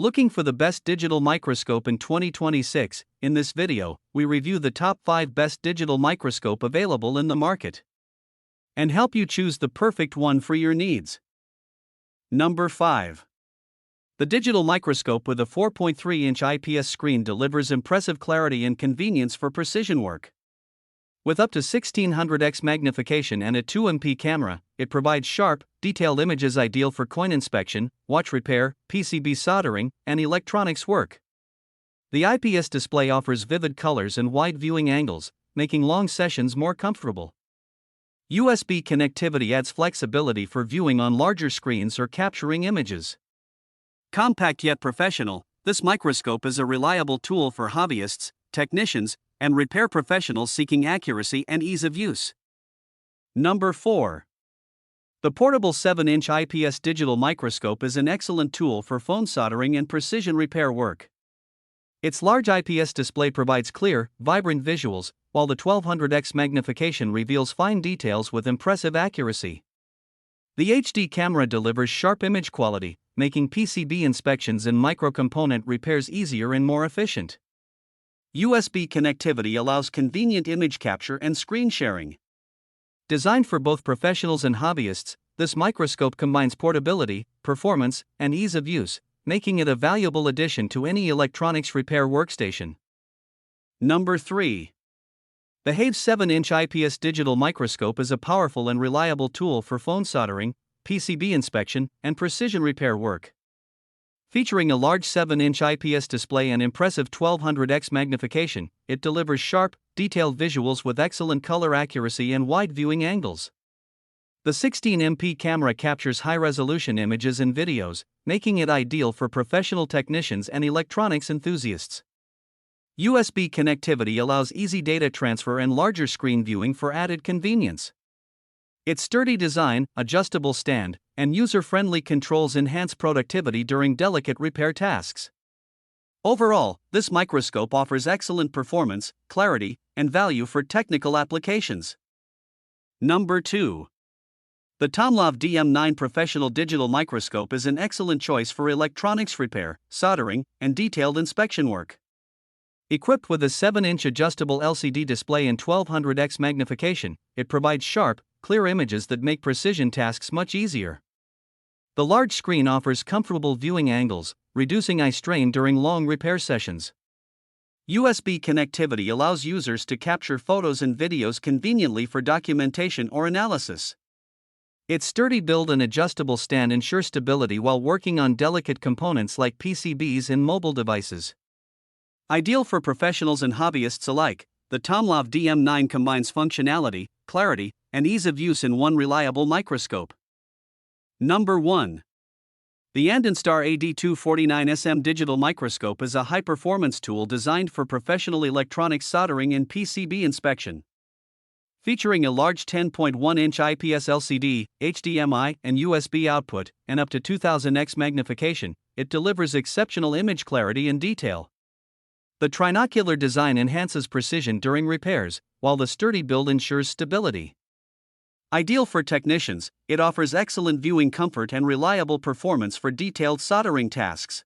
Looking for the best digital microscope in 2026? In this video, we review the top 5 best digital microscope available in the market and help you choose the perfect one for your needs. Number 5. The digital microscope with a 4.3-inch IPS screen delivers impressive clarity and convenience for precision work. With up to 1600x magnification and a 2MP camera, it provides sharp, detailed images ideal for coin inspection, watch repair, PCB soldering, and electronics work. The IPS display offers vivid colors and wide viewing angles, making long sessions more comfortable. USB connectivity adds flexibility for viewing on larger screens or capturing images. Compact yet professional, this microscope is a reliable tool for hobbyists, technicians, and repair professionals seeking accuracy and ease of use. Number 4. The portable 7-inch IPS digital microscope is an excellent tool for phone soldering and precision repair work. Its large IPS display provides clear, vibrant visuals, while the 1200x magnification reveals fine details with impressive accuracy. The HD camera delivers sharp image quality, making PCB inspections and microcomponent repairs easier and more efficient. USB connectivity allows convenient image capture and screen sharing. Designed for both professionals and hobbyists, this microscope combines portability, performance, and ease of use, making it a valuable addition to any electronics repair workstation. Number 3. The HAVE 7-inch IPS digital microscope is a powerful and reliable tool for phone soldering, PCB inspection, and precision repair work. Featuring a large 7-inch IPS display and impressive 1200x magnification, it delivers sharp, detailed visuals with excellent color accuracy and wide viewing angles. The 16MP camera captures high-resolution images and videos, making it ideal for professional technicians and electronics enthusiasts. USB connectivity allows easy data transfer and larger screen viewing for added convenience. Its sturdy design, adjustable stand, and user-friendly controls enhance productivity during delicate repair tasks. Overall, this microscope offers excellent performance, clarity, and value for technical applications. Number 2. The NOW DM9 Professional Digital Microscope is an excellent choice for electronics repair, soldering, and detailed inspection work. Equipped with a 7-inch adjustable LCD display and 1200x magnification, it provides sharp, clear images that make precision tasks much easier. The large screen offers comfortable viewing angles, reducing eye strain during long repair sessions. USB connectivity allows users to capture photos and videos conveniently for documentation or analysis. Its sturdy build and adjustable stand ensure stability while working on delicate components like PCBs and mobile devices. Ideal for professionals and hobbyists alike, the NOW DM9 combines functionality, clarity, and ease of use in one reliable microscope. Number 1. The Andenstar AD249SM digital microscope is a high-performance tool designed for professional electronics soldering and PCB inspection. Featuring a large 10.1-inch IPS LCD, HDMI, and USB output, and up to 2000x magnification, it delivers exceptional image clarity and detail. The trinocular design enhances precision during repairs, while the sturdy build ensures stability. Ideal for technicians, it offers excellent viewing comfort and reliable performance for detailed soldering tasks.